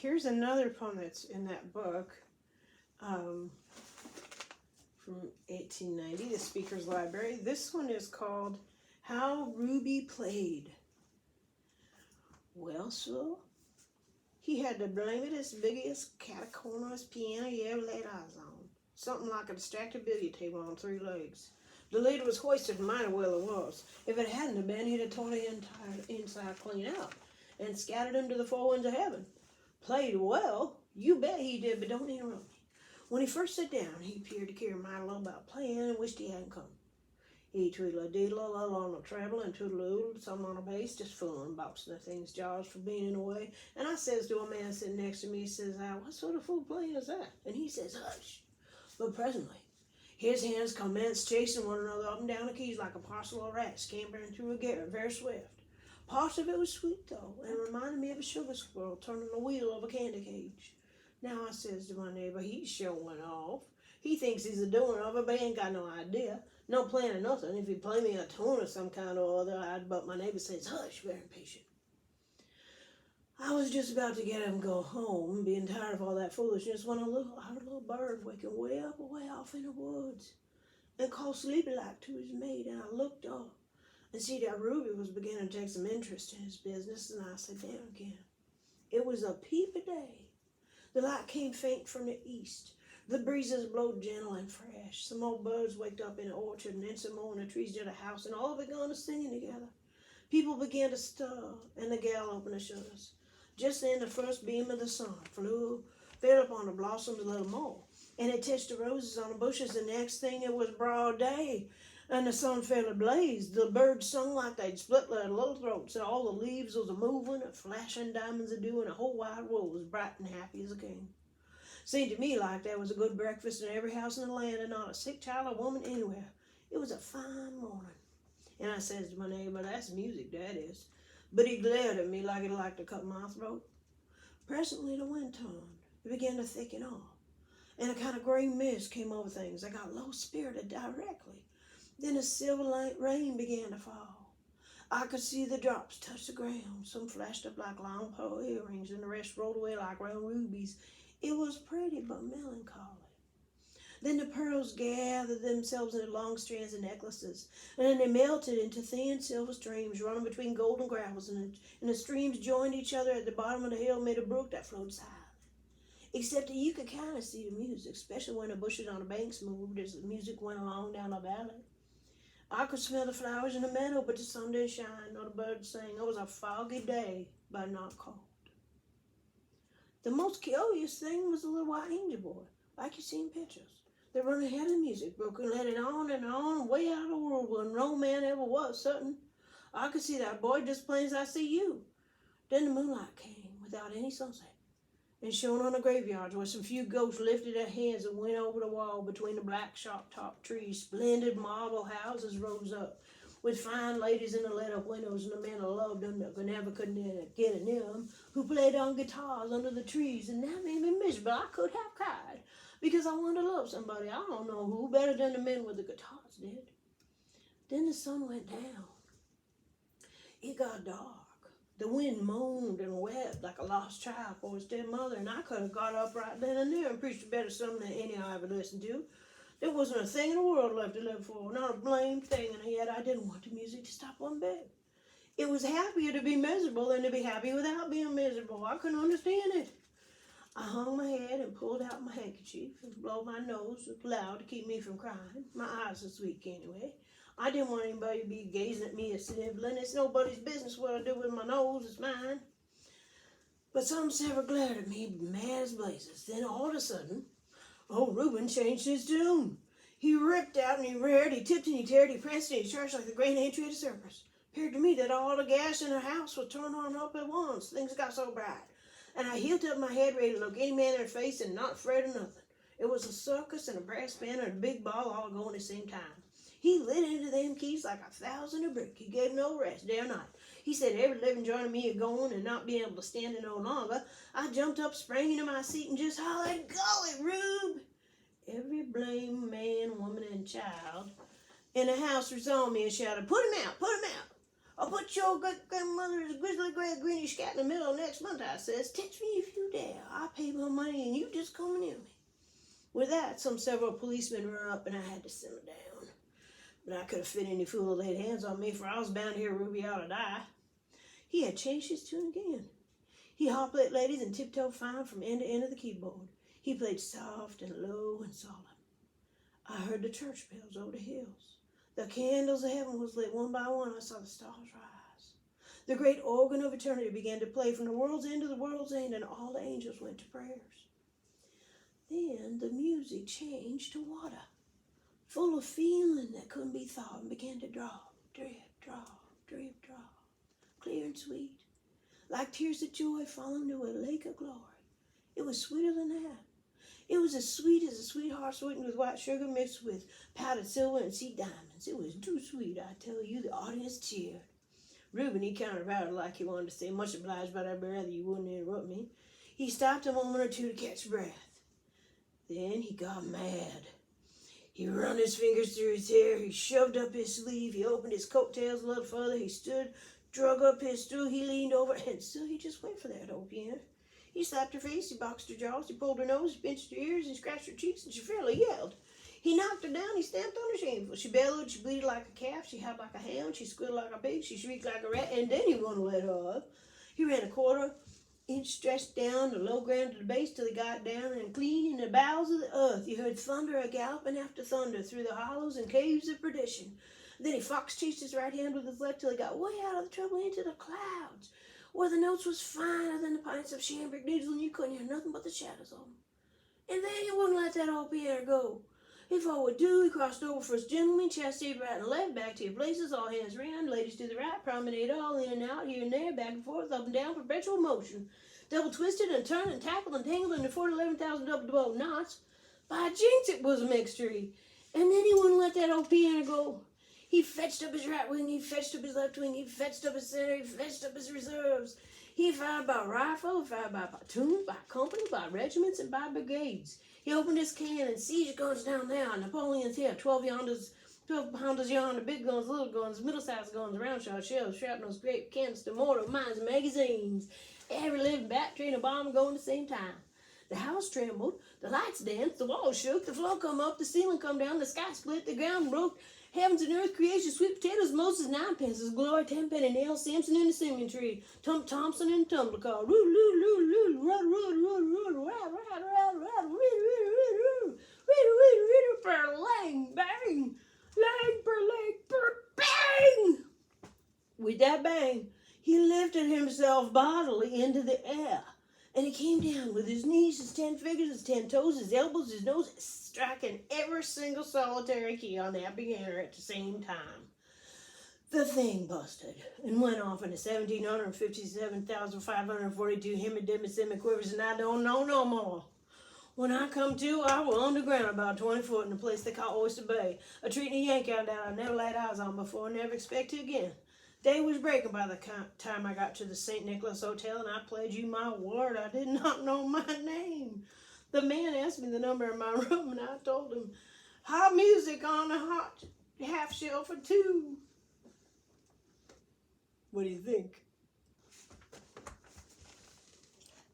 Here's another poem that's in that book from 1890, the Speaker's Library. This one is called How Ruby Played. Well, so he had the blamedest, biggest, catacornous piano you ever laid eyes on. Something like a distracted billiard table on 3 legs. The lid was hoisted, mighty well it was. If it hadn't have been, he'd have torn the entire inside clean out and scattered him to the 4 winds of heaven. Played well? You bet he did, but don't interrupt me. When he first sat down, he appeared to care mighty little about playing and wished he hadn't come. He tweedle-a-deedle on a treble and toodle-oodle, some on a bass, just fooling, boxing the thing's jaws for being in the way. And I says to a man sitting next to me, says I, what sort of fool playing is that? And he says, hush. But presently, his hands commenced chasing one another up and down the keys like a parcel of rats scampering through a garret, very swift. Parts of it was sweet, though, and reminded me of a sugar squirrel turning the wheel of a candy cage. Now I says to my neighbor, he's showing off. He thinks he's a doing of it, but he ain't got no idea. No plan of nothing. If he play me a tune of some kind or other, but my neighbor says, hush, very impatient. I was just about to get up and go home, being tired of all that foolishness, when I heard a little bird waking way up, way off in the woods, and called sleepy-like to his mate, and I looked up, and see that Ruby was beginning to take some interest in his business, and I sat down again. It was a peep of day. The light came faint from the east. The breezes blowed gentle and fresh. Some old birds waked up in the orchard, and then some more in the trees near the house, and all began to singing together. People began to stir, and the gal opened the shutters. Just then the first beam of the sun fell upon the blossoms a little more, and it touched the roses on the bushes. The next thing it was broad day, and the sun fairly blazed. The birds sung like they'd split their little throats, and all the leaves was a-moving, and flashing diamonds a-dew, and the whole wide world was bright and happy as a king. Seemed to me like there was a good breakfast in every house in the land, and not a sick child or woman anywhere. It was a fine morning. And I says to my neighbor, that's music, that is. But he glared at me like he'd like to cut my throat. Presently the wind turned. It began to thicken off, and a kind of gray mist came over things. I got low-spirited directly. Then a silver light rain began to fall. I could see the drops touch the ground. Some flashed up like long pearl earrings, and the rest rolled away like round rubies. It was pretty but melancholy. Then the pearls gathered themselves into long strands and necklaces, and then they melted into thin silver streams running between golden gravels, and the streams joined each other at the bottom of the hill, made a brook that flowed silent. Except that you could kind of see the music, especially when the bushes on the banks moved as the music went along down the valley. I could smell the flowers in the meadow, but the sun didn't shine, nor the birds sang. It was a foggy day, but not cold. The most curious thing was the little white angel boy, like you see in pictures. They run ahead of the music book and let it on and on, way out of the world where no man ever was certain. I could see that boy just plain as I see you. Then the moonlight came without any sunset, and shone on the graveyards where some few ghosts lifted their hands and went over the wall between the black sharp-topped trees. Splendid marble houses rose up, with fine ladies in the lit-up windows, and the men who loved them that never could get near them, who played on guitars under the trees, and that made me miserable. I could have cried, because I wanted to love somebody. I don't know who better than the men with the guitars did. Then the sun went down. It got dark. The wind moaned and wept like a lost child for its dead mother, and I could have got up right then and there and preached a better sermon than any I ever listened to. There wasn't a thing in the world left to live for, not a blamed thing, and yet I didn't want the music to stop one bit. It was happier to be miserable than to be happy without being miserable. I couldn't understand it. I hung my head and pulled out my handkerchief and blowed my nose loud to keep me from crying. My eyes was weak anyway. I didn't want anybody to be gazing at me as sniveling. It's nobody's business what I do with my nose. It's mine. But some sever glared at me, mad as blazes. Then all of a sudden, old Reuben changed his tune. He ripped out and he reared, he tipped and he teared, he pranced and he charged like the great entry at a circus. Appeared to me that all the gas in the house was turned on up at once. Things got so bright. And I heeled up my head ready to look any man in the face and not afraid of nothing. It was a circus and a brass band and a big ball all going at the same time. He lit into them keys like 1,000 a brick. He gave no rest day or night. He said every living joint of me a going and not being able to stand it no longer. I jumped up, sprang into my seat, and just hollered, "Go it, Rube!" Every blame man, woman, and child in the house was on me and shouted, "Put him out, put him out!" I'll put your great-grandmother's grizzly gray greenish cat in the middle next month, I says. Touch me if you dare. I'll pay my money and you just come near me. With that, several policemen run up and I had to simmer down. But I could have fit any fool that laid hands on me, for I was bound to hear Ruby ought to die. He had changed his tune again. He hopped ladies and tiptoed fine from end to end of the keyboard. He played soft and low and solemn. I heard the church bells over the hills. The candles of heaven was lit one by one. I saw the stars rise. The great organ of eternity began to play from the world's end to the world's end, and all the angels went to prayers. Then the music changed to water, full of feeling that couldn't be thought, and began to drop, drip, drop, drip, drop, clear and sweet, like tears of joy falling to a lake of glory. It was sweeter than that. It was as sweet as a sweetheart sweetened with white sugar mixed with powdered silver and seed diamonds. It was too sweet, I tell you. The audience cheered. Reuben, he countervouched like he wanted to say, much obliged, but I'd rather you wouldn't interrupt me. He stopped a moment or two to catch breath. Then he got mad. He run his fingers through his hair. He shoved up his sleeve. He opened his coattails a little further. He stood, drug up his stool. He leaned over, and still he just went for that old piano. He slapped her face, he boxed her jaws, he pulled her nose, he pinched her ears, he scratched her cheeks, and she fairly yelled. He knocked her down, he stamped on her shameful. She bellowed, she bleated like a calf, she howled like a hound, she squealed like a pig, she shrieked like a rat, and then he wouldn't let her up. He ran a quarter-inch stretch down the low ground to the base till he got down, and clean in the bowels of the earth you heard thunder a-galloping after thunder through the hollows and caves of perdition. Then he fox-chased his right hand with his left till he got way out of the trouble into the clouds, where the notes was finer than the pints of shambrick needles, and you couldn't hear nothing but the shadows of them. And then he wouldn't let that old piano go. He forward do, he crossed over for his gentleman, chastised right and left, back to your places, all hands round, ladies to the right, promenade all in and out, here and there, back and forth, up and down, perpetual motion. Double twisted and turned and tackled and tangled into 11,000 double knots. By jinx, it was a mixtury. And then he wouldn't let that old piano go. He fetched up his right wing, he fetched up his left wing, he fetched up his center, he fetched up his reserves. He fired by rifle, he fired by platoon, by company, by regiments, and by brigades. He opened his cannon, siege guns down there, Napoleon's here, 12-pounders yonder, big guns, little guns, middle-sized guns, round shot, shells, shrapnels, grape, canister, mortar, mines, magazines. Every living bat, train, and bomb going at the same time. The house trembled, the lights danced, the walls shook, the floor come up, the ceiling come down, the sky split, the ground broke. Heavens and earth, creation, sweet potatoes, Moses, ninepences, glory, tenpenny nails, Samson in the singing tree, Thompson in the tumbler car, roo, loo, loo, loo, run, run, run, run, run, run, run, run, lang, bang, lang, per, bang! With that bang, he lifted himself bodily into the air, and he came down with his knees, his 10 fingers, his 10 toes, his elbows, his nose, striking every single solitary key on that piano at the same time. The thing busted and went off into 1757,542 hemidemi-semi-quivers, and I don't know no more. When I come to, I was underground about 20 foot in a place they call Oyster Bay, a treating a Yankee out there I never laid eyes on before, never expect to again. Day was breaking by the time I got to the St. Nicholas Hotel, and I pledge you my word, I did not know my name. The man asked me the number in my room, and I told him, hot music on a hot half shell for 2. What do you think?